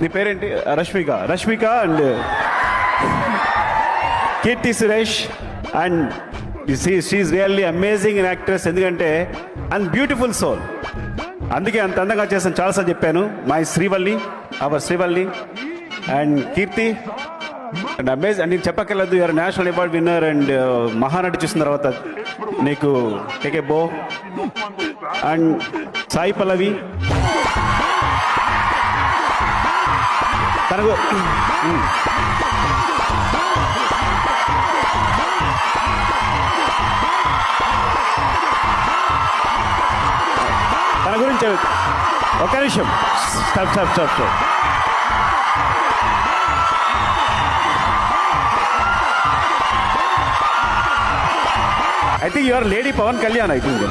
నీ పేరేంటి? Rashmika and Keerthy Suresh. And she really amazing in actress. ఎందుకంటే అండ్ బ్యూటిఫుల్ సోల్, అందుకే అంత అందంగా చేస్తాను. చాలాసార్లు చెప్పాను. My Srivalli, our Srivalli and Keerthy and amaze. And నేను చెప్పక్కర్లేదు, you're national award winner. And Mahanati చూసిన తర్వాత నీకు టేక్ ఏ బో. అండ్ సాయి పల్లవి తనకు తన గురించి ఒక నిమిషం stop. I think you are Lady Pawan Kalyan, I think.